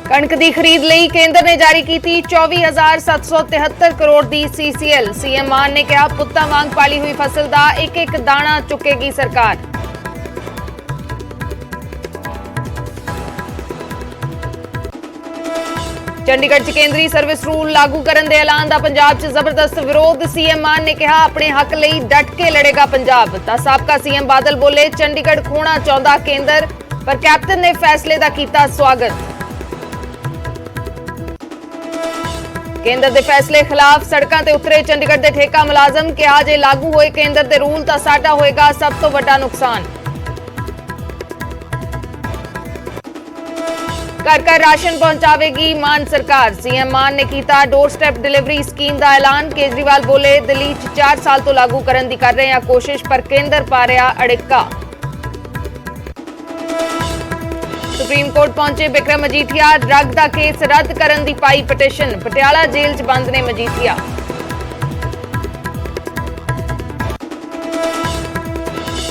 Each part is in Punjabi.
कणक की खरीद लई केंद्र ने जारी की 24,773 करोड़ की सीसीएल। सीएम मान ने कहा पुत्तां वांग पाली हुई फसल का एक एक दाना चुकेगी सरकार। चंडीगढ़ च केंद्रीय सर्विस रूल लागू करने के ऐलान का पंजाब च जबरदस्त विरोध। सीएम मान ने कहा अपने हक लई डट के लड़ेगा पंजाब। तां साबका सीएम बादल बोले चंडीगढ़ खोना चाहता केंद्र, पर कैप्टन ने फैसले का किया स्वागत। केंद्र के फैसले खिलाफ सड़कों ते उतरे चंडीगढ़ के ठेका मुलाजम। कहा जे लागू होए केंद्र के रूल तो साडा होएगा सब तो बड़ा नुकसान। घर घर राशन पहुंचावेगी मान सरकार। सीएम मान ने किया डोर स्टेप डिलीवरी स्कीम का ऐलान। केजरीवाल बोले दिल्ली 4 साल तो लागू करने की कर रहे हैं कोशिश, पर केंद्र पा रहा अड़िक्का। सुप्रीम कोर्ट पहुंचे बिक्रम मजीठिया। ड्रग का केस रद्द करने की पाई पटिशन। पटियाला जेल च बंद ने मजीठिया।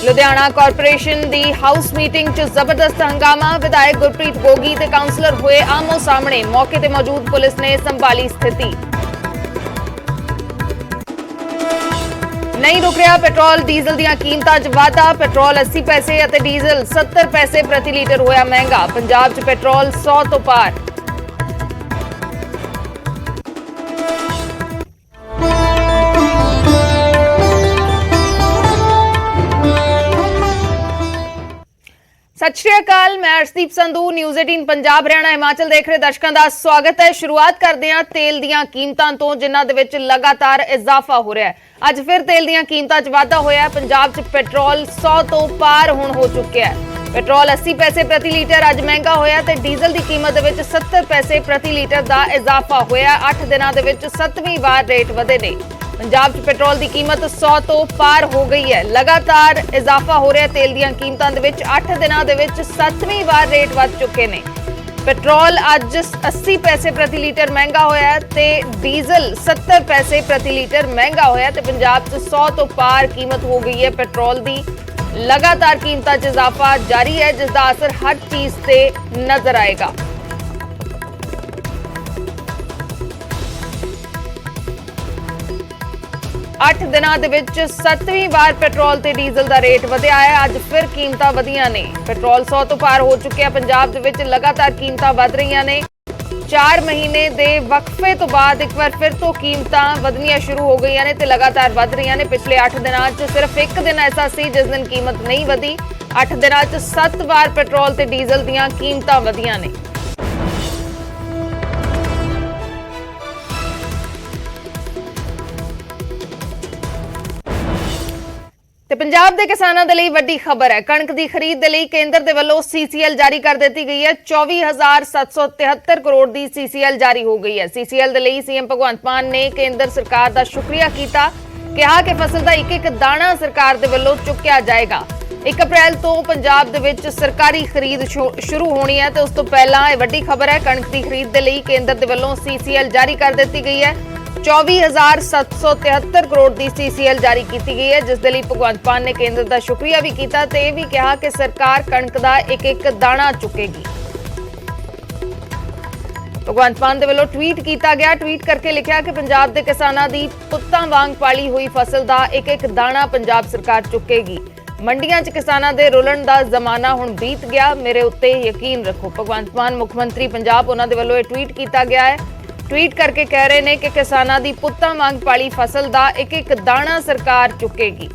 लुधियाना कॉरपोरेशन की हाउस मीटिंग च जबरदस्त हंगामा। विधायक गुरप्रीत गोगी ते काउंसलर हुए आमो सामने। मौके ते मौजूद पुलिस ने संभाली स्थिति। नहीं रुक रहा पेट्रोल डीजल दी कीमतां च वाधा। पेट्रोल 80 पैसे और डीजल 70 पैसे प्रति लीटर होया महंगा। पंजाब च पेट्रोल 100 तो पार। सत श्री अकाल, मैं अर्शदीप संधू, न्यूज़ 18 पंजाब हरियाणा हिमाचल देख रहे दर्शकों का स्वागत है। शुरुआत करते हैं तेल दी कीमतां तो, जिन्हां दे विच लगातार इजाफा हो रहा है। अज फिर तेल दी कीमतां च वाधा होया। पंजाब च पेट्रोल 100 तो पार हुण हो चुक्या है। पेट्रोल 80 पैसे प्रति लीटर अज महंगा होया ते डीजल की कीमत दे विच 70 पैसे प्रति लीटर का इजाफा होया। 8 दिनों दे विच 7वीं वार रेट वधे ने। पंजाब च पेट्रोल की कीमत 100 तो पार हो गई है। लगातार इजाफा हो रहा तेल दी कीमतां दे विच। 8 दिनों दे विच 7वीं वार रेट वध चुके ने। पेट्रोल अज 80 पैसे प्रति लीटर महंगा होया ते डीजल 70 पैसे प्रति लीटर महंगा होया ते पंजाब च 100 तो पार कीमत हो गई है पेट्रोल दी। लगातार कीमतां च इजाफा जारी है, जिसका असर हर चीज से नजर आएगा। अठ दिनों दे विच 7वीं वार पेट्रोल ते डीजल का रेट वधिया है। अज फिर कीमतां वधियां ने। पेट्रोल 100 तो पार हो चुके। पंजाब दे विच लगातार कीमतां वध रही ने। 4 महीने के वक्फे तो बाद एक बार फिर तो कीमतां वधनियां शुरू हो गई ने ते लगातार वध रही ने। पिछले 8 दिनों च सिर्फ एक दिन ऐसा सी जिस दिन कीमत नहीं वधी। 8 दिनों च 7 वार पेट्रोल ते डीजल दीयां कीमतां वधियां ने। पंजाब के किसानों के लिए वड्डी खबर है। कणक की खरीद के लिए केंद्र के वलों सीसीएल जारी कर दी गई है। 24,773 करोड़ की सीसीएल जारी हो गई है। सीसीएल के लिए सीएम भगवंत मान ने केंद्र सरकार का शुक्रिया किया। कहा कि फसल का एक एक दाना सरकार के वलों चुकया जाएगा। 1 अप्रैल तो पंजाब दे विच सरकारी खरीद शुरू होनी है, तो उस तो पहला यह वड्डी खबर है। कणक की खरीद के लिए केंद्र के वलों सीसीएल जारी कर दी गई है। 24,773 करोड़ की सीसीएल जारी की गई है, जिस दे लई भगवंत मान ने केंद्र का शुक्रिया भी किया ते भी कहा कि सरकार कणक का एक एक दाना चुकेगी। भगवंत मान दे वल्लों ट्वीट किया गया। ट्वीट करके लिखा कि पंजाब के किसानों की पुत्तां वांग पाली हुई फसल का एक एक दाना पंजाब सरकार चुकेगी। मंडियां च किसानों के रुलण का जमाना हुण बीत गया, मेरे उत्ते यकीन रखो। भगवंत मान मुख्यमंत्री पंजाब उन्हां दे वल्लों ट्वीट किया गया है। ट्वीट करके कह रहे हैं कि किसानों की पुत्तां वांग पाली फसल का एक एक दाना सरकार चुकेगी।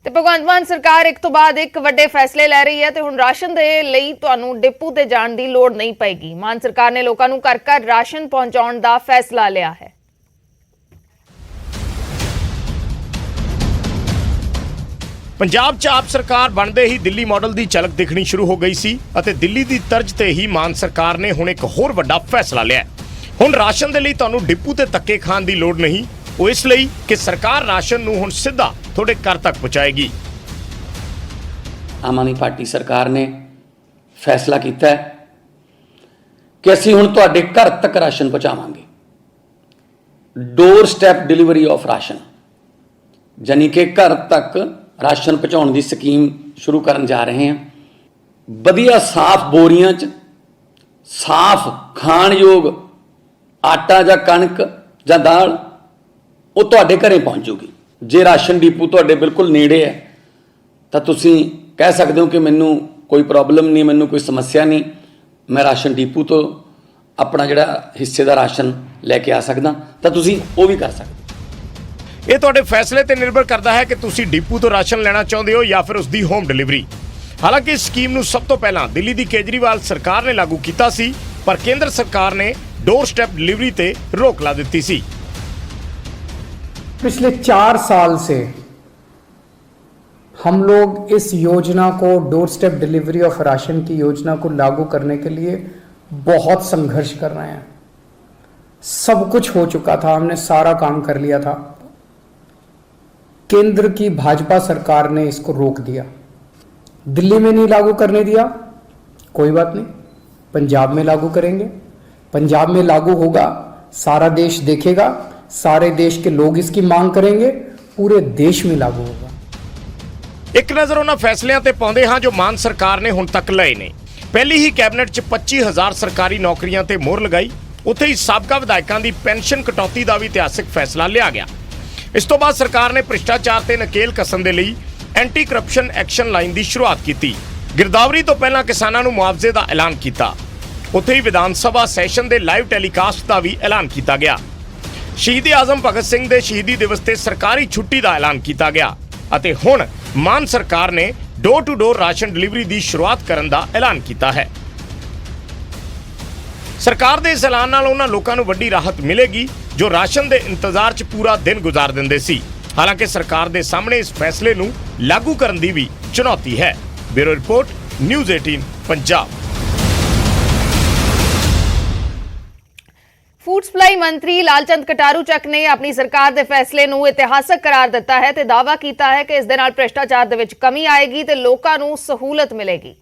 ते भगवंत मान सरकार एक तो बाद एक वड्डे फैसले ले रही है ते हुण राशन दे लई तुहानूं डिपू ते जाण दी लोड़ नहीं पेगी। मान सरकार ने लोकां नूं घर घर राशन पहुंचाउण दा फैसला लिया है। पंजाब 'ਚ ਆਪ ਸਰਕਾਰ ਬਣਦੇ ਹੀ ਦਿੱਲੀ ਮਾਡਲ ਦੀ ਝਲਕ ਦਿਖਣੀ ਸ਼ੁਰੂ ਹੋ ਗਈ ਸੀ ਅਤੇ ਦਿੱਲੀ ਦੀ ਤਰਜ਼ ਤੇ ਹੀ ਮਾਨ ਸਰਕਾਰ ਨੇ ਹੁਣ ਇੱਕ ਹੋਰ ਵੱਡਾ ਫੈਸਲਾ ਲਿਆ। ਹੁਣ ਰਾਸ਼ਨ ਦੇ ਲਈ ਤੁਹਾਨੂੰ ਡਿਪੂ ਤੇ ਧੱਕੇ ਖਾਣ ਦੀ ਲੋੜ ਨਹੀਂ, ਉਹ ਇਸ ਲਈ ਕਿ ਸਰਕਾਰ ਰਾਸ਼ਨ ਨੂੰ ਹੁਣ ਸਿੱਧਾ ਤੁਹਾਡੇ ਘਰ ਤੱਕ ਪਹੁੰਚਾਏਗੀ। ਆਮ ਆਦਮੀ ਪਾਰਟੀ ਸਰਕਾਰ ਨੇ ਫੈਸਲਾ ਕੀਤਾ ਹੈ ਕਿ ਅਸੀਂ ਹੁਣ ਤੁਹਾਡੇ ਘਰ ਤੱਕ ਰਾਸ਼ਨ ਪਹੁੰਚਾਵਾਂਗੇ। Door step delivery of ration, यानी कि घर तक ਰਾਸ਼ਨ ਪਹੁੰਚਾਉਣ ਦੀ ਸਕੀਮ ਸ਼ੁਰੂ ਕਰਨ ਜਾ ਰਹੇ ਹਾਂ। ਵਧੀਆ ਸਾਫ਼ ਬੋਰੀਆਂ 'ਚ ਸਾਫ਼ ਖਾਣਯੋਗ ਆਟਾ ਜਾਂ ਕਣਕ ਜਾਂ ਦਾਲ ਉਹ ਤੁਹਾਡੇ ਘਰੇ ਪਹੁੰਚੂਗੀ। ਜੇ ਰਾਸ਼ਨ ਡਿਪੂ ਤੁਹਾਡੇ ਬਿਲਕੁਲ ਨੇੜੇ ਹੈ ਤਾਂ ਤੁਸੀਂ ਕਹਿ ਸਕਦੇ ਹੋ ਕਿ ਮੈਨੂੰ ਕੋਈ ਪ੍ਰੋਬਲਮ ਨਹੀਂ, ਮੈਨੂੰ ਕੋਈ ਸਮੱਸਿਆ ਨਹੀਂ, ਮੈਂ ਰਾਸ਼ਨ ਡਿਪੂ ਤੋਂ ਆਪਣਾ ਜਿਹੜਾ ਹਿੱਸੇ ਦਾ ਰਾਸ਼ਨ ਲੈ ਕੇ ਆ ਸਕਦਾ, ਤਾਂ ਤੁਸੀਂ ਉਹ ਵੀ ਕਰ ਸਕਦੇ। ਇਹ ਤੁਹਾਡੇ ਫੈਸਲੇ ਤੇ ਨਿਰਭਰ ਕਰਦਾ ਹੈ ਕਿ ਤੁਸੀਂ ਡਿਪੂ ਤੋਂ ਰਾਸ਼ਨ ਲੈਣਾ ਚਾਹੁੰਦੇ ਹੋ ਜਾਂ ਫਿਰ ਉਸ ਦੀ ਹੋਮ ਡਿਲੀਵਰੀ। ਹਾਲਾਂਕਿ ਇਸ ਸਕੀਮ ਨੂੰ ਸਭ ਤੋਂ ਪਹਿਲਾਂ ਦਿੱਲੀ ਦੀ ਕੇਜਰੀਵਾਲ ਸਰਕਾਰ ਨੇ ਲਾਗੂ ਕੀਤਾ ਸੀ, ਪਰ ਕੇਂਦਰ ਸਰਕਾਰ ਨੇ ਡੋਰ ਸਟੈਪ डिलीवरी ਤੇ रोक ला दी थी। पिछले 4 साल से हम लोग इस योजना को, door step delivery of ration की योजना को लागू करने के लिए बहुत संघर्ष कर रहे हैं। सब कुछ हो चुका था, हमने सारा काम कर लिया था। केंद्र की भाजपा सरकार ने इसको रोक दिया। दिल्ली में नहीं लागू करने दिया, कोई बात नहीं, पंजाब में लागू करेंगे। पंजाब में लागू होगा, सारा देश देखेगा, सारे देश के लोग इसकी मांग करेंगे, पूरे देश में लागू होगा। एक नज़र उन्हां फैसलिਆਂ ਤੇ ਪਾਉਂਦੇ ਹਾਂ ਜੋ ਮਾਨ ਸਰਕਾਰ ਨੇ ਹੁਣ ਤੱਕ ਲਏ ਨੇ। ਪਹਿਲੀ ਹੀ ਕੈਬਨਿਟ 'ਚ 25000 ਸਰਕਾਰੀ ਨੌਕਰੀਆਂ ਤੇ ਮੋਹਰ ਲਗਾਈ। ਉੱਥੇ ਹੀ ਸਾਬਕਾ ਵਿਧਾਇਕਾਂ ਦੀ ਪੈਨਸ਼ਨ ਕਟੌਤੀ ਦਾ ਵੀ ਇਤਿਹਾਸਕ ਫੈਸਲਾ ਲਿਆ ਗਿਆ। ਇਸ ਤੋਂ ਬਾਅਦ ਸਰਕਾਰ ਨੇ ਭ੍ਰਿਸ਼ਟਾਚਾਰ ਤੇ ਨਕੇਲ ਕਸਣ ਦੇ ਲਈ ਐਂਟੀ ਕਰਪਸ਼ਨ ਐਕਸ਼ਨ ਲਾਈਨ ਦੀ ਸ਼ੁਰੂਆਤ ਕੀਤੀ। ਗਿਰਦਾਵਰੀ ਤੋਂ ਪਹਿਲਾਂ ਕਿਸਾਨਾਂ ਨੂੰ ਮੁਆਵਜ਼ੇ ਦਾ ਐਲਾਨ ਕੀਤਾ। ਉੱਥੇ ਹੀ ਵਿਧਾਨ ਸਭਾ ਸੈਸ਼ਨ ਦੇ ਲਾਈਵ ਟੈਲੀਕਾਸਟ ਦਾ ਵੀ ਐਲਾਨ ਕੀਤਾ ਗਿਆ। ਸ਼ਹੀਦ ਆਜ਼ਮ ਭਗਤ ਸਿੰਘ ਦੇ ਸ਼ਹੀਦੀ ਦਿਵਸ ਤੇ ਸਰਕਾਰੀ ਛੁੱਟੀ ਦਾ ਐਲਾਨ ਕੀਤਾ ਗਿਆ ਅਤੇ ਹੁਣ ਮਾਨ ਸਰਕਾਰ ਨੇ door to door ration delivery ਦੀ ਸ਼ੁਰੂਆਤ ਕਰਨ ਦਾ ਐਲਾਨ ਕੀਤਾ ਹੈ। ਸਰਕਾਰ ਦੇ ਇਸ ਐਲਾਨ ਨਾਲ ਉਹਨਾਂ ਲੋਕਾਂ ਨੂੰ ਵੱਡੀ ਰਾਹਤ ਮਿਲੇਗੀ ਜੋ ਰਾਸ਼ਨ ਦੇ ਇੰਤਜ਼ਾਰ 'ਚ ਪੂਰਾ ਦਿਨ ਗੁਜ਼ਾਰ ਦਿੰਦੇ ਸੀ। ਹਾਲਾਂਕਿ ਸਰਕਾਰ ਦੇ ਸਾਹਮਣੇ ਇਸ ਫੈਸਲੇ ਨੂੰ ਲਾਗੂ ਕਰਨ ਦੀ ਵੀ ਚੁਣੌਤੀ ਹੈ। Bureau report, news 18 Punjab. Food supply ਮੰਤਰੀ ਲਾਲਚੰਦ ਕਟਾਰੂ ਚੱਕ ਨੇ ਆਪਣੀ ਸਰਕਾਰ ਦੇ ਫੈਸਲੇ ਨੂੰ ਇਤਿਹਾਸਕ ਕਰਾਰ ਦਿੱਤਾ ਹੈ ਤੇ ਦਾਅਵਾ ਕੀਤਾ ਹੈ ਕਿ ਇਸ ਦੇ ਨਾਲ ਭ੍ਰਿਸ਼ਟਾਚਾਰ ਦੇ ਵਿੱਚ ਕਮੀ ਆਏਗੀ ਤੇ ਲੋਕਾਂ ਨੂੰ ਸਹੂਲਤ ਮਿਲੇਗੀ।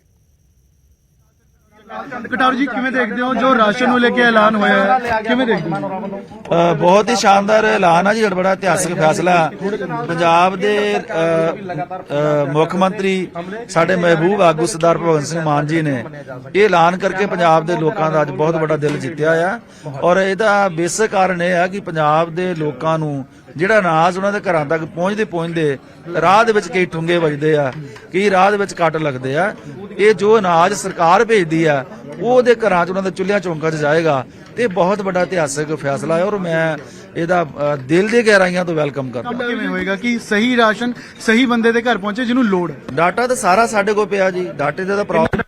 ਕਟਾਰੂ ਜੀ, ਕਿਵੇਂ ਦੇਖਦੇ ਹੋ ਜੋ ਰਾਸ਼ਨ ਨੂੰ ਲੈ ਕੇ ਐਲਾਨ ਹੋਇਆ ਹੈ, ਕਿਵੇਂ ਦੇਖਦੇ ਹੋ? ਬਹੁਤ ਹੀ ਸ਼ਾਨਦਾਰ ਐਲਾਨ ਹੈ ਜੀ, ਬੜਾ ਇਤਿਹਾਸਕ ਫੈਸਲਾ। ਪੰਜਾਬ ਦੇ ਮੁੱਖ ਮੰਤਰੀ ਸਾਡੇ ਮਹਿਬੂਬ ਆਗੂ ਸਰਦਾਰ ਭਗਵੰਤ ਸਿੰਘ ਮਾਨ ਜੀ ਨੇ ਇਹ ਐਲਾਨ ਕਰਕੇ ਪੰਜਾਬ ਦੇ ਲੋਕਾਂ ਦਾ ਅੱਜ ਬਹੁਤ ਵੱਡਾ ਦਿਲ ਜਿੱਤਿਆ ਆ। ਔਰ ਇਹਦਾ ਬੇਸਿਕ ਕਾਰਨ ਇਹ ਹੈ ਕਿ ਪੰਜਾਬ ਦੇ ਲੋਕਾਂ ਨੂੰ ਜਿਹੜਾ ਅਨਾਜ ਉਹਨਾਂ ਦੇ ਘਰਾਂ ਤੱਕ ਪਹੁੰਚਦੇ ਰਾਹ ਦੇ ਵਿੱਚ ਕਈ ਠੁੰਗੇ ਵੱਜਦੇ ਆ, ਕਈ ਰਾਹ ਦੇ ਵਿੱਚ ਕੱਟ ਲੱਗਦੇ ਆ। ਇਹ ਜੋ ਅਨਾਜ ਸਰਕਾਰ ਭੇਜਦੀ ਆ ਉਹਦੇ ਘਰਾਂ 'ਚ, ਉਹਨਾਂ ਦੇ ਚੁੱਲ੍ਹਿਆਂ ਚੌਂਕਾਂ 'ਚ ਜਾਏਗਾ ਤੇ ਬਹੁਤ ਵੱਡਾ ਇਤਿਹਾਸਕ ਫੈਸਲਾ ਹੈ। ਔਰ ਮੈਂ ਇਹਦਾ ਦਿਲ ਦੀ ਗਹਿਰਾਈਆਂ ਤੋਂ ਵੈਲਕਮ ਕਰਦਾ। ਕਿਵੇਂ ਹੋਏਗਾ ਕਿ ਸਹੀ ਰਾਸ਼ਨ ਸਹੀ ਬੰਦੇ ਦੇ ਘਰ ਪਹੁੰਚੇ ਜਿਹਨੂੰ ਲੋੜ ਹੈ? ਡਾਟਾ ਤਾਂ ਸਾਰਾ ਸਾਡੇ ਕੋਲ ਪਿਆ ਜੀ, ਡਾਟੇ ਦਾ ਤਾਂ ਪ੍ਰੋਬਲਮ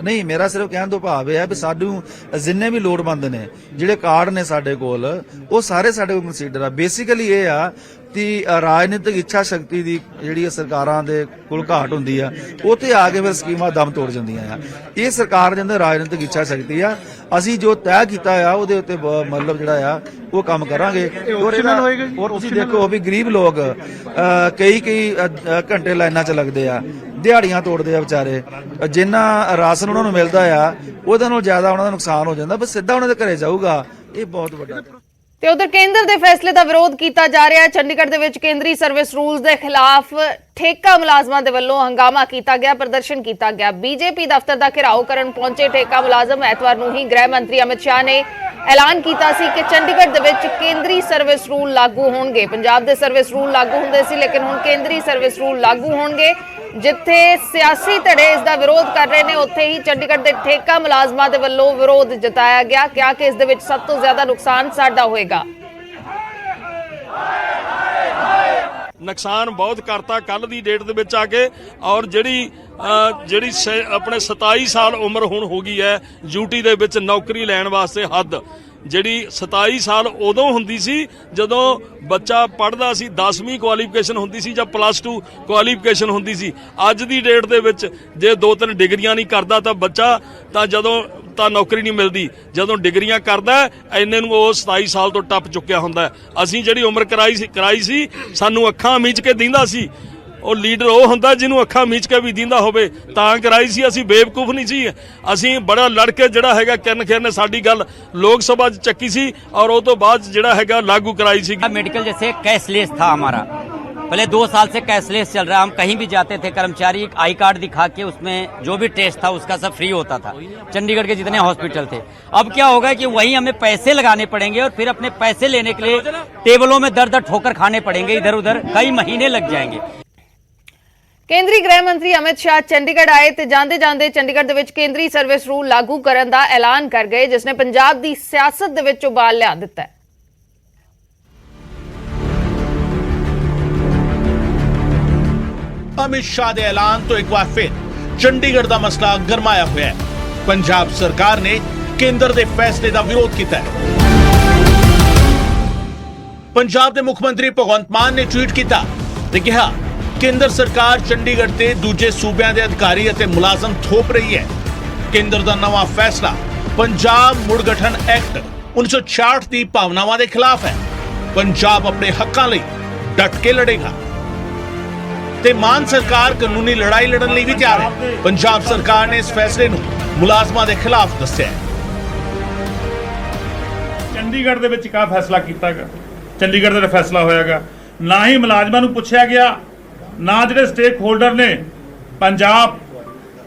ਨਹੀਂ। ਮੇਰਾ ਸਿਰਫ ਕਹਿਣ ਤੋਂ ਭਾਵ ਇਹ ਹੈ ਵੀ ਸਾਨੂੰ ਜਿੰਨੇ ਵੀ ਲੋੜਵੰਦ ਨੇ, ਜਿਹੜੇ ਕਾਰਡ ਨੇ ਸਾਡੇ ਕੋਲ, ਉਹ ਸਾਰੇ ਸਾਡੇ ਕੋਲ ਕੰਸੀਡਰ ਆ। ਬੇਸਿਕਲੀ ਇਹ ਆ ਕਿ ਰਾਜਨੀਤਿਕ ਇੱਛਾ ਸ਼ਕਤੀ ਦੀ ਜਿਹੜੀ ਸਰਕਾਰਾਂ ਦੇ ਕੋਲ ਘਾਟ ਹੁੰਦੀ ਆ, ਉੱਥੇ ਆ ਕੇ ਫਿਰ ਸਕੀਮਾਂ ਦਮ ਤੋੜ ਜਾਂਦੀਆਂ ਆ। ਇਹ ਸਰਕਾਰ ਦੇ ਅੰਦਰ ਰਾਜਨੀਤਿਕ ਇੱਛਾ ਸ਼ਕਤੀ ਆ। ਅਸੀਂ ਜੋ ਤੈਅ ਕੀਤਾ ਆ ਉਹਦੇ ਉੱਤੇ ਮਤਲਬ ਜਿਹੜਾ ਆ ਉਹ ਕੰਮ ਕਰਾਂਗੇ। ਔਰ ਤੁਸੀਂ ਦੇਖੋ ਵੀ ਗਰੀਬ ਲੋਕ ਕਈ ਘੰਟੇ ਲਾਈਨਾਂ 'ਚ ਲੱਗਦੇ ਆ, ਦਿਹਾੜੀਆਂ ਤੋੜਦੇ ਆ ਵਿਚਾਰੇ। ਜਿੰਨਾ ਰਾਸ਼ਨ ਉਹਨਾਂ ਨੂੰ ਮਿਲਦਾ ਆ ਉਹਦੇ ਨਾਲ ਜ਼ਿਆਦਾ ਉਹਨਾਂ ਦਾ ਨੁਕਸਾਨ ਹੋ ਜਾਂਦਾ। ਬਸ ਸਿੱਧਾ ਉਹਨਾਂ ਦੇ ਘਰੇ ਜਾਊਗਾ, ਇਹ ਬਹੁਤ ਵੱਡਾ। ਤੇ ਉਧਰ ਕੇਂਦਰ ਦੇ ਫੈਸਲੇ ਦਾ ਵਿਰੋਧ ਕੀਤਾ ਜਾ ਰਿਹਾ ਹੈ। ਚੰਡੀਗੜ੍ਹ ਦੇ ਵਿੱਚ ਕੇਂਦਰੀ ਸਰਵਿਸ ਰੂਲਸ ਦੇ ਖਿਲਾਫ ਠੇਕਾ ਮੁਲਾਜ਼ਮਾਂ ਦੇ ਵੱਲੋਂ ਹੰਗਾਮਾ ਕੀਤਾ ਗਿਆ, ਪ੍ਰਦਰਸ਼ਨ ਕੀਤਾ ਗਿਆ। ਬੀਜੇਪੀ ਦਫ਼ਤਰ ਦਾ ਘਿਰਾਓ ਕਰਨ ਪਹੁੰਚੇ ਠੇਕਾ ਮੁਲਾਜ਼ਮ ਐਤਵਾਰ ਨੂੰ ਹੀ ਗ੍ਰਹਿ ਮੰਤਰੀ ਅਮਿਤ ਸ਼ਾਹ ਨੇ ਐਲਾਨ ਕੀਤਾ ਸੀ ਕਿ ਚੰਡੀਗੜ੍ਹ ਦੇ ਵਿੱਚ ਕੇਂਦਰੀ ਸਰਵਿਸ ਰੂਲ ਲਾਗੂ ਹੋਣਗੇ। ਪੰਜਾਬ ਦੇ ਸਰਵਿਸ ਰੂਲ ਲਾਗੂ ਹੁੰਦੇ ਸੀ, ਲੇਕਿਨ ਹੁਣ ਕੇਂਦਰੀ ਸਰਵਿਸ ਰੂਲ ਲਾਗੂ ਹੋਣਗੇ। ਜਿੱਥੇ ਸਿਆਸੀ ਧੜੇ ਇਸ ਦਾ ਵਿਰੋਧ ਕਰ ਰਹੇ ਨੇ, ਉੱਥੇ ਹੀ ਚੰਡੀਗੜ੍ਹ ਦੇ ਠੇਕਾ ਮੁਲਾਜ਼ਮਾਂ ਦੇ ਵੱਲੋਂ ਵਿਰੋਧ ਜਤਾਇਆ ਗਿਆ। ਕਿਹਾ ਕਿ ਇਸ ਦੇ ਵਿੱਚ ਸਭ ਤੋਂ ਜ਼ਿਆਦਾ ਨੁਕਸਾਨ ਸਾਡਾ ਹੋਏਗਾ। ਨੁਕਸਾਨ ਬਹੁਤ ਕਰਤਾ ਕੱਲ ਦੀ ਡੇਟ ਦੇ ਵਿੱਚ ਆ ਕੇ। ਔਰ ਜਿਹੜੀ ਆਪਣੇ 27 ਸਾਲ ਉਮਰ ਹੁਣ ਹੋ ਗਈ ਹੈ ਯੂਟੀ ਦੇ ਵਿੱਚ ਨੌਕਰੀ ਲੈਣ ਵਾਸਤੇ ਹੱਦ, ਜਿਹੜੀ 27 ਸਾਲ ਉਦੋਂ ਹੁੰਦੀ ਸੀ ਜਦੋਂ ਬੱਚਾ ਪੜ੍ਹਦਾ ਸੀ, 10ਵੀਂ ਕੁਆਲੀਫਿਕੇਸ਼ਨ ਹੁੰਦੀ ਸੀ ਜਾਂ +2 ਕੁਆਲੀਫਿਕੇਸ਼ਨ ਹੁੰਦੀ ਸੀ। ਅੱਜ ਦੀ ਡੇਟ ਦੇ ਵਿੱਚ ਜੇ 2-3 ਡਿਗਰੀਆਂ ਨਹੀਂ ਕਰਦਾ ਤਾਂ ਬੱਚਾ ਤਾਂ ਨੌਕਰੀ ਨਹੀਂ ਮਿਲਦੀ। ਜਦੋਂ ਡਿਗਰੀਆਂ ਕਰਦਾ ਇੰਨੇ ਨੂੰ ਉਹ 27 ਸਾਲ ਤੋਂ ਟੱਪ ਚੁੱਕਿਆ ਹੁੰਦਾ। ਅਸੀਂ ਜਿਹੜੀ ਉਮਰ ਕਰਾਈ ਸੀ ਸਾਨੂੰ ਅੱਖਾਂ ਮੀਚ ਕੇ ਦਿੰਦਾ ਸੀ। ਉਹ ਲੀਡਰ ਉਹ ਹੁੰਦਾ ਜਿਹਨੂੰ ਅੱਖਾਂ ਮੀਚ ਕੇ ਵੀ ਦਿੰਦਾ ਹੋਵੇ ਤਾਂ ਕਰਾਈ ਸੀ। ਅਸੀਂ ਬੇਵਕੂਫ ਨਹੀਂ ਸੀ। ਅਸੀਂ ਬੜਾ ਲੜ ਕੇ ਜਿਹੜਾ ਹੈਗਾ ਕਿਰਨ ਖੇਰ ਨੇ ਸਾਡੀ ਗੱਲ ਲੋਕ ਸਭਾ 'ਚ ਚੱਕੀ ਸੀ ਔਰ ਉਹ ਤੋਂ ਬਾਅਦ ਜਿਹੜਾ ਹੈਗਾ ਲਾਗੂ ਕਰਾਈ ਸੀ। मेडिकल जैसे कैशलेस था हमारा, पहले 2 साल से कैशलेस चल रहा है। हम कहीं भी जाते थे, कर्मचारी एक आई कार्ड दिखा के उसमें जो भी टेस्ट था उसका सब फ्री होता था, चंडीगढ़ के जितने हॉस्पिटल थे। अब क्या होगा कि वहीं हमें पैसे लगाने पड़ेंगे और फिर अपने पैसे लेने के लिए टेबलों में दर दर ठोकर खाने पड़ेंगे, इधर उधर कई महीने लग जाएंगे। ਕੇਂਦਰੀ ਗ੍ਰਹਿ ਮੰਤਰੀ ਅਮਿਤ ਸ਼ਾਹ ਚੰਡੀਗੜ੍ਹ ਆਏ ਤੇ ਜਾਂਦੇ ਜਾਂਦੇ ਚੰਡੀਗੜ੍ਹ ਦੇ ਵਿੱਚ ਕੇਂਦਰੀ ਸਰਵਿਸ ਰੂਲ ਲਾਗੂ ਕਰਨ ਦਾ ਐਲਾਨ ਕਰ ਗਏ, ਜਿਸ ਨੇ ਪੰਜਾਬ ਦੀ ਸਿਆਸਤ ਦੇ ਵਿੱਚ ਉਬਾਲ ਲਿਆ ਦਿੱਤਾ ਹੈ। ਅਮਿਤ ਸ਼ਾਹ ਦੇ ਐਲਾਨ ਤੋਂ ਇੱਕ ਵਾਰ ਫਿਰ ਚੰਡੀਗੜ੍ਹ ਦਾ ਮਸਲਾ ਗਰਮਾਇਆ ਹੋਇਆ ਹੈ। ਪੰਜਾਬ ਸਰਕਾਰ ਨੇ ਕੇਂਦਰ ਦੇ ਫੈਸਲੇ ਦਾ ਵਿਰੋਧ ਕੀਤਾ ਹੈ। ਪੰਜਾਬ ਦੇ ਮੁੱਖ ਮੰਤਰੀ ਭਗਵੰਤ ਮਾਨ ਨੇ ਟਵੀਟ ਕੀਤਾ ਤੇ ਕਿਹਾ ਕੇਂਦਰ ਸਰਕਾਰ ਚੰਡੀਗੜ੍ਹ ਤੇ ਦੂਜੇ ਸੂਬਿਆਂ ਦੇ ਅਧਿਕਾਰੀ ਅਤੇ ਮੁਲਾਜ਼ਮ ਥੋਪ ਰਹੀ ਹੈ। ਕੇਂਦਰ ਦਾ ਨਵਾਂ ਫੈਸਲਾ ਪੰਜਾਬ ਮੁੜ ਗਠਨ ਐਕਟ 1966 ਦੀ ਭਾਵਨਾਵਾਂ ਦੇ ਖਿਲਾਫ ਹੈ। ਪੰਜਾਬ ਆਪਣੇ ਹੱਕਾਂ ਲਈ ਡਟ ਕੇ ਲੜੇਗਾ ਤੇ ਮਾਨ ਸਰਕਾਰ ਕਾਨੂੰਨੀ ਲੜਾਈ ਲੜਨ ਲਈ ਵੀ ਤਿਆਰ ਹੈ। ਪੰਜਾਬ ਸਰਕਾਰ ਨੇ ਇਸ ਫੈਸਲੇ ਨੂੰ ਮੁਲਾਜ਼ਮਾਂ ਦੇ ਖਿਲਾਫ ਦੱਸਿਆ ਹੈ। ਚੰਡੀਗੜ੍ਹ ਦੇ ਵਿੱਚ ਕਾ ਫੈਸਲਾ ਕੀਤਾ ਗਿਆ, ਚੰਡੀਗੜ੍ਹ ਦਾ ਫੈਸਲਾ ਹੋਇਆਗਾ, ਨਾ ਹੀ ਮੁਲਾਜ਼ਮਾਂ ਨੂੰ ਪੁੱਛਿਆ ਗਿਆ, ਨਾ ਜਿਹੜੇ ਸਟੇਕ ਹੋਲਡਰ ਨੇ ਪੰਜਾਬ,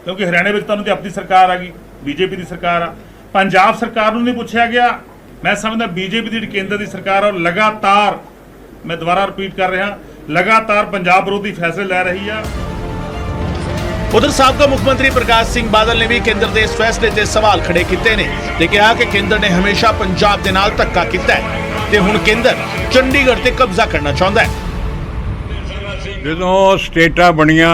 ਕਿਉਂਕਿ ਹਰਿਆਣੇ ਵਿੱਚ ਤੁਹਾਨੂੰ ਤੇ ਆਪਣੀ ਸਰਕਾਰ ਆ ਗਈ, ਬੀਜੇਪੀ ਦੀ ਸਰਕਾਰ ਆ, ਪੰਜਾਬ ਸਰਕਾਰ ਨੂੰ ਨਹੀਂ ਪੁੱਛਿਆ ਗਿਆ। ਮੈਂ ਸਮਝਦਾ ਬੀਜੇਪੀ ਦੀ ਜਿਹੜੀ ਕੇਂਦਰ ਦੀ ਸਰਕਾਰ ਆ ਲਗਾਤਾਰ, ਮੈਂ ਦੁਬਾਰਾ ਰਿਪੀਟ ਕਰ ਰਿਹਾ, ਲਗਾਤਾਰ ਪੰਜਾਬ ਵਿਰੋਧੀ ਫੈਸਲੇ ਲੈ ਰਹੀ ਆ। ਉਧਰ ਸਾਬਕਾ ਮੁੱਖ ਮੰਤਰੀ ਪ੍ਰਕਾਸ਼ ਸਿੰਘ ਬਾਦਲ ਨੇ ਵੀ ਕੇਂਦਰ ਦੇ ਇਸ ਫੈਸਲੇ ਤੇ ਸਵਾਲ ਖੜੇ ਕੀਤੇ ਨੇ ਤੇ ਕਿਹਾ ਕਿ ਕੇਂਦਰ ਨੇ ਹਮੇਸ਼ਾ ਪੰਜਾਬ ਦੇ ਨਾਲ ਧੱਕਾ ਕੀਤਾ ਹੈ ਤੇ ਹੁਣ ਕੇਂਦਰ ਚੰਡੀਗੜ੍ਹ ਤੇ ਕਬਜ਼ਾ ਕਰਨਾ ਚਾਹੁੰਦਾ ਹੈ। ਜਦੋਂ ਸਟੇਟਾਂ ਬਣੀਆਂ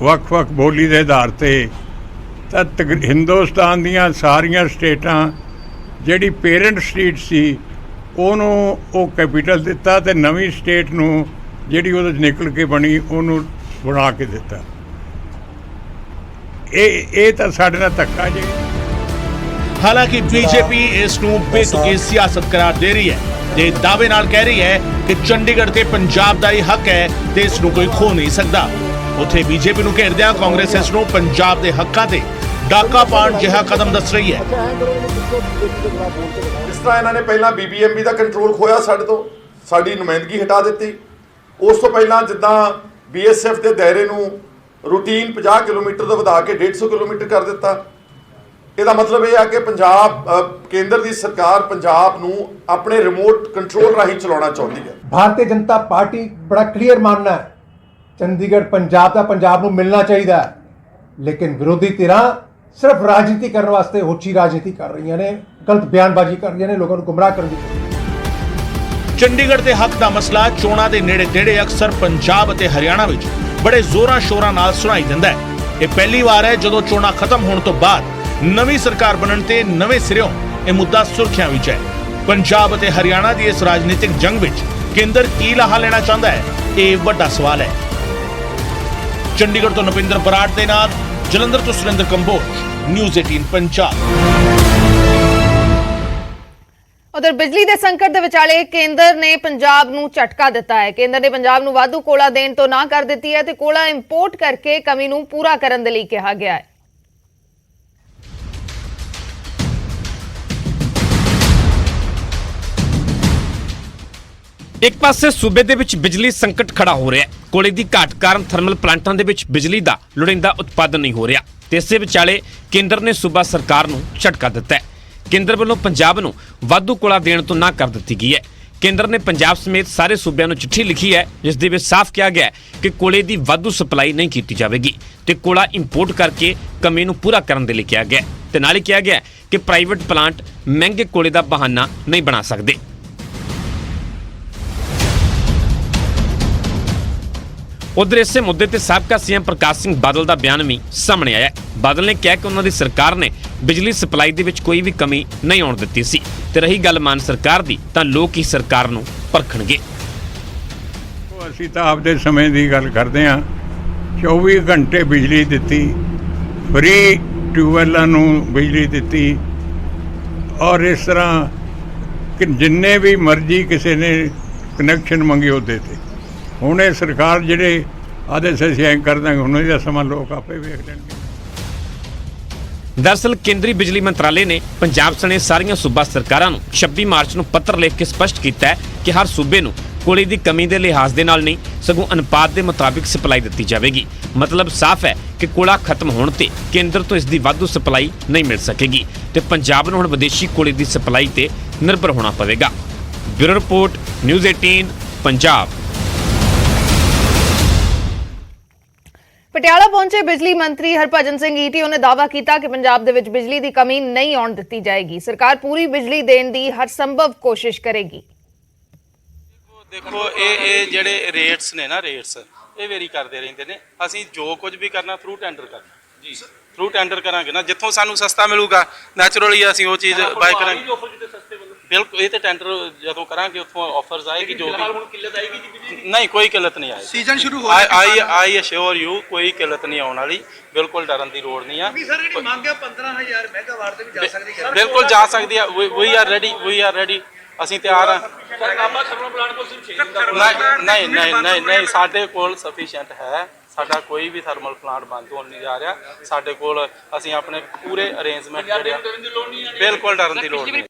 ਵੱਖ-ਵੱਖ ਬੋਲੀ ਦੇ ਆਧਾਰ ਤੇ ਤਾਂ ਹਿੰਦੁਸਤਾਨ ਦੀਆਂ ਸਾਰੀਆਂ ਸਟੇਟਾਂ ਜਿਹੜੀ ਪੇਰੈਂਟ ਸਟੇਟ ਸੀ ਉਹਨੂੰ ਉਹ ਕੈਪੀਟਲ ਦਿੱਤਾ ਤੇ ਨਵੀਂ ਸਟੇਟ ਨੂੰ ਜਿਹੜੀ ਉਹਦੇ 'ਚ ਨਿਕਲ ਕੇ ਬਣੀ ਉਹਨੂੰ ਬਣਾ ਕੇ ਦਿੱਤਾ। ਇਹ ਤਾਂ ਸਾਡੇ ਨਾਲ ਧੱਕਾ ਜੀ। ਹਾਲਾਂਕਿ ਬੀਜੇਪੀ ਇਸ ਨੂੰ ਬੇਤੁਕੀ ਸਿਆਸਤ ਕਰਾਰ ਦੇ ਰਹੀ ਹੈ ਤੇ ਦਾਅਵੇ ਨਾਲ ਕਹਿ ਰਹੀ ਹੈ ਕਿ ਚੰਡੀਗੜ੍ਹ ਤੇ ਪੰਜਾਬ ਦਾ ਹੀ ਹੱਕ ਹੈ ਤੇ ਇਸ ਨੂੰ ਕੋਈ ਖੋ ਨਹੀਂ ਸਕਦਾ। ਉੱਥੇ ਬੀਜੇਪੀ ਨੂੰ ਘੇਰਦਿਆਂ ਕਾਂਗਰਸ ਇਸ ਨੂੰ ਪੰਜਾਬ ਦੇ ਹੱਕਾਂ ਤੇ ਡਾਕਾ ਪਾਉਣ ਜਿਹਾ ਕਦਮ ਦੱਸ ਰਹੀ ਹੈ। ਇਸ ਤਰ੍ਹਾਂ ਇਹਨਾਂ ਨੇ ਪਹਿਲਾਂ BBMP ਦਾ ਕੰਟਰੋਲ ਖੋਇਆ ਸਾਡੇ ਤੋਂ, ਸਾਡੀ ਨੁਮਾਇੰਦਗੀ ਹਟਾ ਦਿੱਤੀ। ਉਸ ਤੋਂ ਪਹਿਲਾਂ ਜਿੱਦਾਂ BSF ਦੇ ਦਾਇਰੇ ਨੂੰ ਰੂਟੀਨ 50 ਕਿਲੋਮੀਟਰ ਤੋਂ ਵਧਾ ਕੇ 150 ਕਿਲੋਮੀਟਰ ਕਰ ਦਿੱਤਾ। ਇਹਦਾ ਮਤਲਬ ਇਹ ਆ ਕਿ ਪੰਜਾਬ ਕੇਂਦਰ ਦੀ ਸਰਕਾਰ ਪੰਜਾਬ ਨੂੰ ਆਪਣੇ ਰਿਮੋਟ ਕੰਟਰੋਲ ਰਾਹੀਂ ਚਲਾਉਣਾ ਚਾਹੁੰਦੀ ਹੈ। ਭਾਰਤੀ ਜਨਤਾ ਪਾਰਟੀ ਬੜਾ ਕਲੀਅਰ ਮਾਨਣਾ ਹੈ ਚੰਡੀਗੜ੍ਹ ਪੰਜਾਬ ਦਾ ਪੰਜਾਬ ਨੂੰ ਮਿਲਣਾ ਚਾਹੀਦਾ ਹੈ, ਲੇਕਿਨ ਵਿਰੋਧੀ ਧਿਰਾਂ ਸਿਰਫ ਰਾਜਨੀਤੀ ਕਰਨ ਵਾਸਤੇ ਹੋਛੀ ਰਾਜਨੀਤੀ ਕਰ ਰਹੀਆਂ ਨੇ, ਗਲਤ ਬਿਆਨਬਾਜ਼ੀ ਕਰ ਰਹੀਆਂ ਨੇ, ਲੋਕਾਂ ਨੂੰ ਗੁੰਮਰਾਹ ਕਰਨ ਦੀ। ਚੰਡੀਗੜ੍ਹ ਦੇ ਹੱਕ ਦਾ ਮਸਲਾ ਚੋਣਾਂ ਦੇ ਨੇੜੇ ਤੇੜੇ ਅਕਸਰ ਪੰਜਾਬ ਅਤੇ ਹਰਿਆਣਾ ਵਿੱਚ ਬੜੇ ਜ਼ੋਰਾਂ ਸ਼ੋਰਾਂ ਨਾਲ ਸੁਣਾਈ ਦਿੰਦਾ ਹੈ। ਇਹ ਪਹਿਲੀ ਵਾਰ ਹੈ ਜਦੋਂ ਚੋਣਾਂ ਖਤਮ ਹੋਣ ਤੋਂ ਬਾਅਦ ਨਵੀਂ ਸਰਕਾਰ ਬਣਨ ਤੇ ਨਵੇਂ ਸਿਰਿਓਂ ਇਹ ਮੁੱਦਾ ਸੁਰਖੀਆਂ ਵਿੱਚ ਹੈ। ਪੰਜਾਬ ਅਤੇ ਹਰਿਆਣਾ ਦੀ ਇਸ ਰਾਜਨੀਤਿਕ ਜੰਗ ਵਿੱਚ ਕੇਂਦਰ ਕੀ ਲਾਹਾ ਲੈਣਾ ਚਾਹੁੰਦਾ ਹੈ, ਇਹ ਵੱਡਾ ਸਵਾਲ ਹੈ। ਚੰਡੀਗੜ੍ਹ ਤੋਂ ਨਪਿੰਦਰ ਬਰਾੜ ਦੇ ਨਾਲ ਜਲੰਧਰ ਤੋਂ ਸੁਰਿੰਦਰ ਕੰਬੋਜ, ਨਿਊਜ਼ 18 ਪੰਜਾਬ। ਉਧਰ ਬਿਜਲੀ ਦੇ ਸੰਕਟ ਦੇ ਵਿਚਾਲੇ ਕੇਂਦਰ ਨੇ ਪੰਜਾਬ ਨੂੰ ਝਟਕਾ ਦਿੱਤਾ ਹੈ। ਕੇਂਦਰ ਨੇ ਪੰਜਾਬ ਨੂੰ ਵਾਧੂ ਕੋਲਾ ਦੇਣ ਤੋਂ ਨਾ ਕਰ ਦਿੱਤੀ ਹੈ ਤੇ ਕੋਲਾ ਇੰਪੋਰਟ ਕਰਕੇ ਕਮੀ ਨੂੰ ਪੂਰਾ ਕਰਨ ਦੇ ਲਈ ਕਿਹਾ ਗਿਆ ਹੈ। ਇੱਕ ਪਾਸੇ ਸੂਬੇ ਦੇ ਵਿੱਚ ਬਿਜਲੀ ਸੰਕਟ ਖੜਾ ਹੋ ਰਿਹਾ ਹੈ। ਕੋਲੇ ਦੀ ਘਾਟ ਕਾਰਨ ਥਰਮਲ ਪਲਾਂਟਾਂ ਦੇ ਵਿੱਚ ਬਿਜਲੀ ਦਾ ਲੋੜੀਂਦਾ ਉਤਪਾਦਨ ਨਹੀਂ ਹੋ ਰਿਹਾ ਤੇ ਇਸੇ ਵਿਚਾਲੇ ਕੇਂਦਰ ਨੇ ਸੂਬਾ ਸਰਕਾਰ ਨੂੰ ਝਟਕਾ ਦਿੱਤਾ ਹੈ। ਕੇਂਦਰ ਵੱਲੋਂ ਪੰਜਾਬ ਨੂੰ ਵਾਧੂ ਕੋਲਾ ਦੇਣ ਤੋਂ ਨਾ ਕਰ ਦਿੱਤੀ ਗਈ ਹੈ। ਕੇਂਦਰ ਨੇ ਪੰਜਾਬ ਸਮੇਤ ਸਾਰੇ ਸੂਬਿਆਂ ਨੂੰ ਚਿੱਠੀ ਲਿਖੀ ਹੈ ਜਿਸ ਦੇ ਵਿੱਚ ਸਾਫ਼ ਕਿਹਾ ਗਿਆ ਹੈ ਕਿ ਕੋਲੇ ਦੀ ਵਾਧੂ ਸਪਲਾਈ ਨਹੀਂ ਕੀਤੀ ਜਾਵੇਗੀ ਤੇ ਕੋਲਾ ਇੰਪੋਰਟ ਕਰਕੇ ਕਮੀ ਨੂੰ ਪੂਰਾ ਕਰਨ ਦੇ ਲਈ ਕਿਹਾ ਗਿਆ ਤੇ ਨਾਲ ਹੀ ਕਿਹਾ ਗਿਆ ਕਿ ਪ੍ਰਾਈਵੇਟ ਪਲਾਂਟ ਮਹਿੰਗੇ ਕੋਲੇ ਦਾ ਬਹਾਨਾ ਨਹੀਂ ਬਣਾ ਸਕਦੇ। ਉਧਰ ਇਸੇ ਮੁੱਦੇ ਤੇ ਸਾਬਕਾ ਸੀਐਮ ਪ੍ਰਕਾਸ਼ ਸਿੰਘ ਬਾਦਲ ਦਾ ਬਿਆਨ ਵੀ ਸਾਹਮਣੇ ਆਇਆ। ਬਾਦਲ ਨੇ ਕਿਹਾ ਕਿ ਉਹਨਾਂ ਦੀ ਸਰਕਾਰ ਨੇ ਬਿਜਲੀ ਸਪਲਾਈ ਦੇ ਵਿੱਚ ਕੋਈ ਵੀ ਕਮੀ ਨਹੀਂ ਆਉਣ ਦਿੱਤੀ ਸੀ ਤੇ ਰਹੀ ਗੱਲ ਮਾਨ ਸਰਕਾਰ ਦੀ ਤਾਂ ਲੋਕ ਹੀ ਸਰਕਾਰ ਨੂੰ ਪਰਖਣਗੇ। ਅਸੀਂ ਤਾਂ ਆਪਦੇ ਸਮੇਂ ਦੀ ਗੱਲ ਕਰਦੇ ਹਾਂ, 24 ਘੰਟੇ ਬਿਜਲੀ ਦਿੱਤੀ, ਫ੍ਰੀ ਟਿਊਬਵੈੱਲਾਂ ਨੂੰ ਬਿਜਲੀ ਦਿੱਤੀ ਔਰ ਇਸ ਤਰ੍ਹਾਂ ਕਿ ਜਿੰਨੇ ਵੀ ਮਰਜ਼ੀ ਕਿਸੇ ਨੇ ਕਨੈਕਸ਼ਨ ਮੰਗੇ ਉਹ ਦਿੱਤੇ। ਹੁਣ ਇਹ ਸਰਕਾਰ ਜਿਹੜੇ ਆਦੇ ਸੇ ਕਰ ਦਾਂਗੇ, ਹੁਣ ਇਹਦਾ ਸਮਾਂ ਲੋਕ ਆਪੇ ਵੇਖ ਲੈਣਗੇ। ਦਰਅਸਲ ਕੇਂਦਰੀ ਬਿਜਲੀ ਮੰਤਰਾਲੇ ਨੇ ਪੰਜਾਬ ਸਣੇ ਸਾਰੀਆਂ ਸੂਬਾ ਸਰਕਾਰਾਂ ਨੂੰ 26 ਮਾਰਚ ਨੂੰ ਪੱਤਰ ਲਿਖ ਕੇ ਸਪਸ਼ਟ ਕੀਤਾ ਹੈ ਕਿ ਹਰ ਸੂਬੇ ਨੂੰ ਕੋਲੇ ਦੀ ਕਮੀ ਦੇ ਲਿਹਾਜ਼ ਦੇ ਨਾਲ ਨਹੀਂ ਸਗੋਂ ਅਨੁਪਾਤ ਦੇ ਮੁਤਾਬਿਕ ਸਪਲਾਈ ਦਿੱਤੀ ਜਾਵੇਗੀ। ਮਤਲਬ ਸਾਫ਼ ਹੈ ਕਿ ਕੋਲਾ ਖਤਮ ਹੋਣ ਤੇ ਕੇਂਦਰ ਤੋਂ ਇਸ ਦੀ ਵਾਧੂ ਸਪਲਾਈ ਨਹੀਂ ਮਿਲ ਸਕੇਗੀ ਤੇ ਪੰਜਾਬ ਨੂੰ ਹੁਣ ਵਿਦੇਸ਼ੀ ਕੋਲੇ ਦੀ ਸਪਲਾਈ ਤੇ ਨਿਰਭਰ ਹੋਣਾ ਪਵੇਗਾ। Bureau report, news 18 Punjab. Patiala ਪਹੁੰਚੇ ਬਿਜਲੀ ਮੰਤਰੀ ਹਰਭਜਨ ਸਿੰਘ ਈਟੀਓ ਨੇ ਦਾਅਵਾ ਕੀਤਾ ਕਿ ਪੰਜਾਬ ਦੇ ਵਿੱਚ ਬਿਜਲੀ ਦੀ ਕਮੀ ਨਹੀਂ ਆਉਣ ਦਿੱਤੀ ਜਾਏਗੀ। ਸਰਕਾਰ ਪੂਰੀ ਬਿਜਲੀ ਦੇਣ ਦੀ ਹਰ ਸੰਭਵ ਕੋਸ਼ਿਸ਼ ਕਰੇਗੀ। ਦੇਖੋ ਇਹ ਜਿਹੜੇ ਰੇਟਸ ਨੇ ਨਾ ਰੇਟਸ ਇਹ ਵੇਰੀ ਕਰਦੇ ਰਹਿੰਦੇ ਨੇ। ਅਸੀਂ ਜੋ ਕੁਝ ਵੀ ਕਰਨਾ ਥਰੂ ਟੈਂਡਰ ਕਰਨਾ ਜੀ, ਥਰੂ ਟੈਂਡਰ ਕਰਾਂਗੇ ਨਾ। ਜਿੱਥੋਂ ਸਾਨੂੰ ਸਸਤਾ ਮਿਲੂਗਾ ਨੈਚੁਰਲੀ ਅਸੀਂ ਉਹ ਚੀਜ਼ ਬਾਏ ਕਰਾਂਗੇ। ਬਿਲਕੁਲ, ਇਹ ਤੇ ਟੈਂਡਰ ਜਦੋਂ ਕਰਾਂਗੇ ਉੱਥੋਂ ਆਫਰਸ ਆਏਗੀ ਜੋ ਵੀ। ਹੁਣ ਕਿੱਲਤ ਆਏਗੀ ਜੀ? ਨਹੀਂ, ਕੋਈ ਕਿੱਲਤ ਨਹੀਂ ਆਏਗੀ। ਸੀਜ਼ਨ ਸ਼ੁਰੂ ਹੋ ਗਿਆ। ਆਈ ਅਸ਼ੋਰ ਯੂ ਕੋਈ ਕਿੱਲਤ ਨਹੀਂ ਆਉਣ ਵਾਲੀ। ਬਿਲਕੁਲ ਡਰਨ ਦੀ ਲੋੜ ਨਹੀਂ ਆ। ਸਰ ਜਿਹੜੀ ਮੰਗ ਹੈ 15000 ਮੈਗਾਵਾਟ ਤੇ ਵੀ ਜਾ ਸਕਦੀ ਹੈ। ਬਿਲਕੁਲ ਜਾ ਸਕਦੀ ਆ। ਵੀ ਆਰ ਰੈਡੀ ਅਸੀਂ ਤਿਆਰ ਹਾਂ। ਨਹੀਂ ਸਾਡੇ ਕੋਲ ਸਫੀਸ਼ੀਐਂਟ ਹੈ। ਸਾਡਾ ਕੋਈ ਵੀ ਥਰਮਲ ਪਲਾਂਟ ਬੰਦ ਹੋਣ ਨਹੀਂ ਜਾ ਰਿਹਾ। ਸਾਡੇ ਕੋਲ ਅਸੀਂ ਆਪਣੇ ਪੂਰੇ ਅਰੇਂਜਮੈਂਟ ਜਿਹੜੇ ਬਿਲਕੁਲ ਡਰਨ ਦੀ ਲੋੜ ਨਹੀਂ।